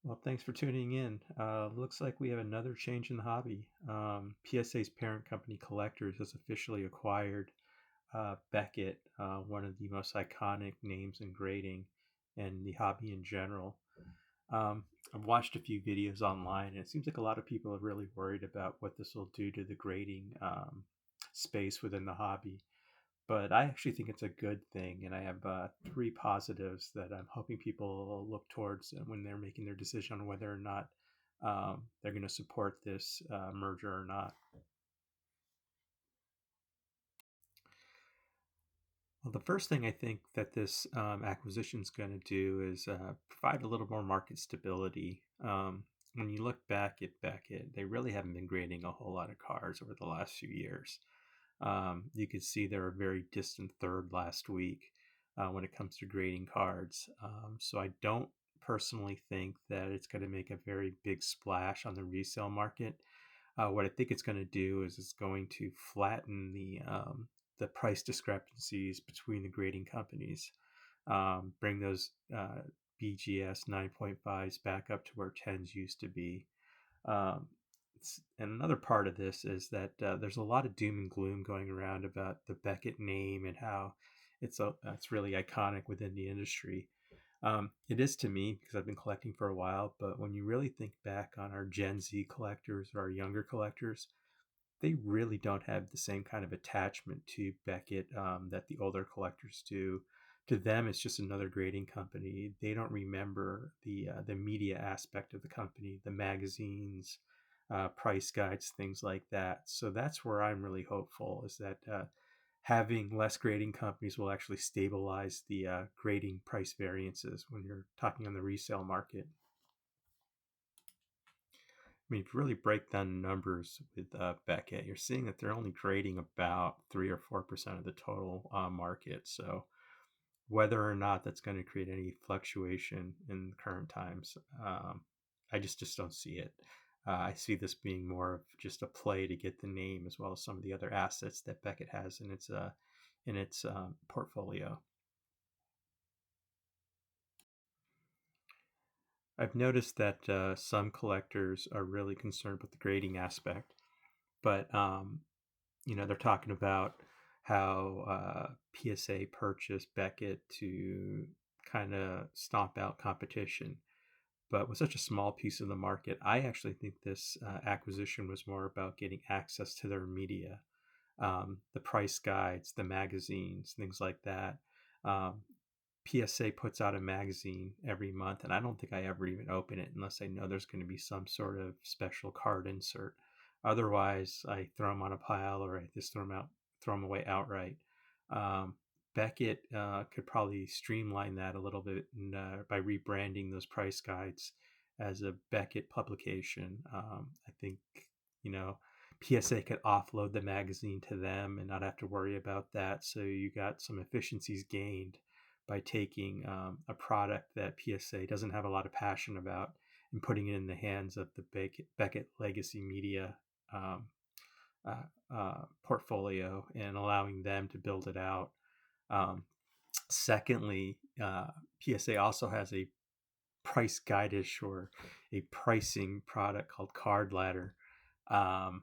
Well, thanks for tuning in. Looks like we have another change in the hobby. PSA's parent company, Collectors, has officially acquired Beckett, one of the most iconic names in grading and the hobby in general. I've watched a few videos online, and it seems like a lot of people are really worried about what this will do to the grading space within the hobby. But I actually think it's a good thing, and I have three positives that I'm hoping people will look towards when they're making their decision on whether or not they're going to support this merger or not. Well, the first thing I think that this acquisition is going to do is provide a little more market stability. When you look back at Beckett, they really haven't been grading a whole lot of cars over the last few years. You could see they're a very distant third last week when it comes to grading cards. So I don't personally think that it's going to make a very big splash on the resale market. What I think it's going to do is it's going to flatten the price discrepancies between the grading companies, bring those BGS 9.5s back up to where 10s used to be. Um, and another part of this is that there's a lot of doom and gloom going around about the Beckett name and how it's really iconic within the industry. It is to me because I've been collecting for a while, but when you really think back on our Gen Z collectors or our younger collectors, they really don't have the same kind of attachment to Beckett that the older collectors do. To them, it's just another grading company. They don't remember the media aspect of the company, the magazines, price guides, things like that. So that's where I'm really hopeful is that having less grading companies will actually stabilize the grading price variances when you're talking on the resale market. I mean, if you really break down numbers with Beckett, you're seeing that they're only grading about 3 or 4% of the total market. So whether or not that's going to create any fluctuation in the current times, I just don't see it. I see this being more of just a play to get the name as well as some of the other assets that Beckett has in its portfolio. I've noticed that some collectors are really concerned with the grading aspect, but they're talking about how PSA purchased Beckett to kind of stomp out competition. But with such a small piece of the market, I actually think this acquisition was more about getting access to their media, the price guides, the magazines, things like that. Um, PSA puts out a magazine every month, and I don't think I ever even open it unless I know there's going to be some sort of special card insert. Otherwise, I throw them on a pile or I just throw them away outright. Um, Beckett could probably streamline that a little bit by rebranding those price guides as a Beckett publication. I think you know PSA could offload the magazine to them and not have to worry about that. So you got some efficiencies gained by taking a product that PSA doesn't have a lot of passion about and putting it in the hands of the Beckett Legacy Media portfolio and allowing them to build it out. Um, Secondly, PSA also has a price guidish or a pricing product called Card Ladder. Um,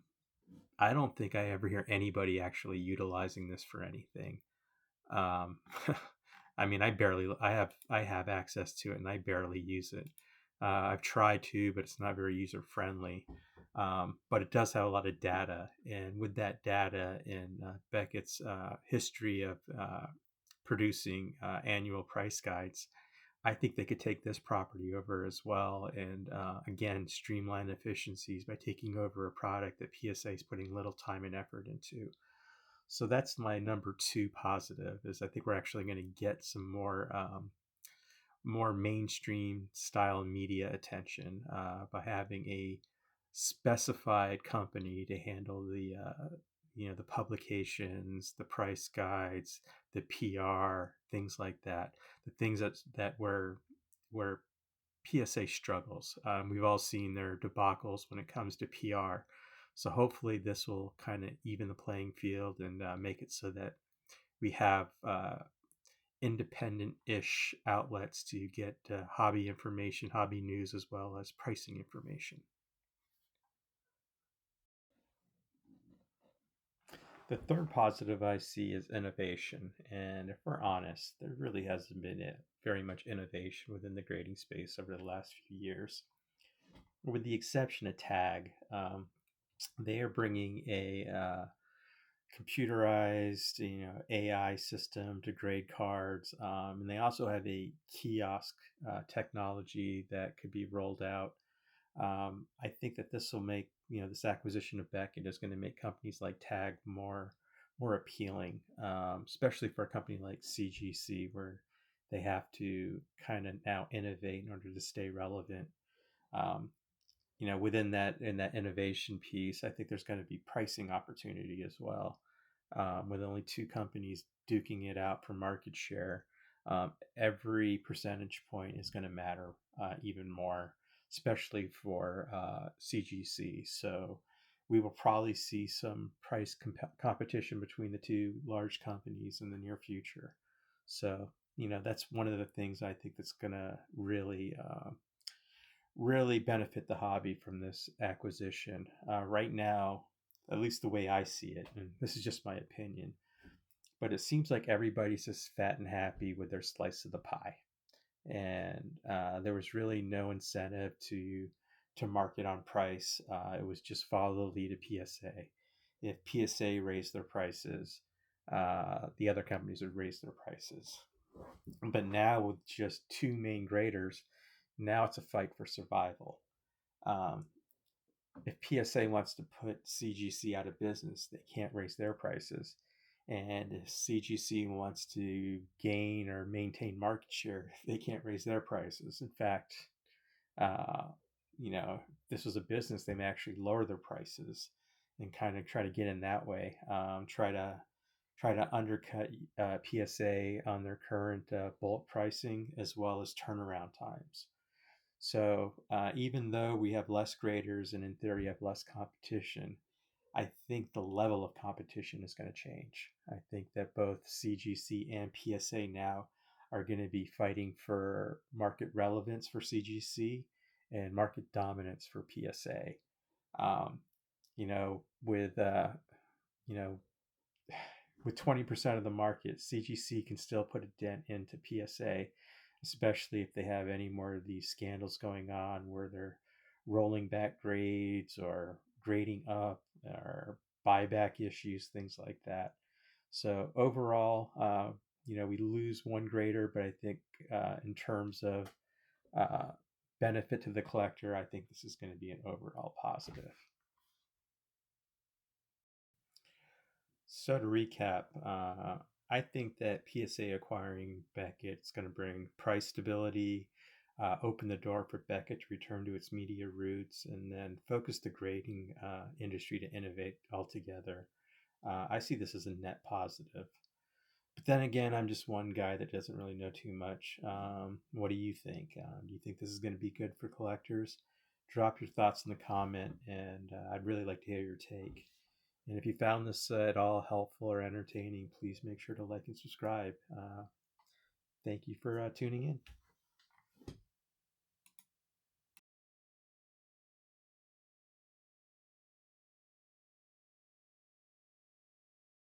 I don't think I ever hear anybody actually utilizing this for anything. Um, I mean, I have access to it, and I barely use it. I've tried to, but it's not very user friendly. But it does have a lot of data, and with that data and Beckett's history of producing annual price guides, I think they could take this property over as well, and again streamline efficiencies by taking over a product that PSA is putting little time and effort into. So that's my number two positive is I think we're actually going to get some more mainstream style media attention by having a specified company to handle the publications, the price guides, the PR, things like that. The things that where PSA struggles. We've all seen their debacles when it comes to PR. So hopefully this will kind of even the playing field and make it so that we have independent-ish outlets to get hobby information, hobby news, as well as pricing information. The third positive I see is innovation. And if we're honest, there really hasn't been very much innovation within the grading space over the last few years. With the exception of Tag, they are bringing a computerized, AI system to grade cards, and they also have a kiosk technology that could be rolled out. I think that this will make this acquisition of Beckett is going to make companies like Tag more appealing, especially for a company like CGC where they have to kind of now innovate in order to stay relevant. Um, within that in that innovation piece, I think there's going to be pricing opportunity as well. With only two companies duking it out for market share, every percentage point is going to matter even more, especially for CGC. So we will probably see some price competition between the two large companies in the near future. So that's one of the things I think that's going to really benefit the hobby from this acquisition. Right now, at least the way I see it, and this is just my opinion, but it seems like everybody's just fat and happy with their slice of the pie, and there was really no incentive to market on price. It was just follow the lead of PSA. If PSA raised their prices, the other companies would raise their prices. But now with just two main graders, now it's a fight for survival. Um, if PSA wants to put CGC out of business, they can't raise their prices. And if CGC wants to gain or maintain market share, they can't raise their prices. In fact, uh, if this was a business, they may actually lower their prices and kind of try to get in that way. Try to undercut PSA on their current bulk pricing as well as turnaround times. So even though we have less graders and in theory have less competition, I think the level of competition is going to change. I think that both CGC and PSA now are going to be fighting for market relevance for CGC and market dominance for PSA. Um, with you know with 20% of the market, CGC can still put a dent into PSA, especially if they have any more of these scandals going on where they're rolling back grades or grading up or buyback issues, things like that. So overall, we lose one grader, but I think in terms of uh, benefit to the collector, I think this is going to be an overall positive. So to recap, I think that PSA acquiring Beckett is going to bring price stability, open the door for Beckett to return to its media roots, and then focus the grading industry to innovate altogether. I see this as a net positive. But then again, I'm just one guy that doesn't really know too much. What do you think? Do you think this is going to be good for collectors? Drop your thoughts in the comment, and I'd really like to hear your take. And if you found this at all helpful or entertaining, please make sure to like and subscribe. Thank you for tuning in.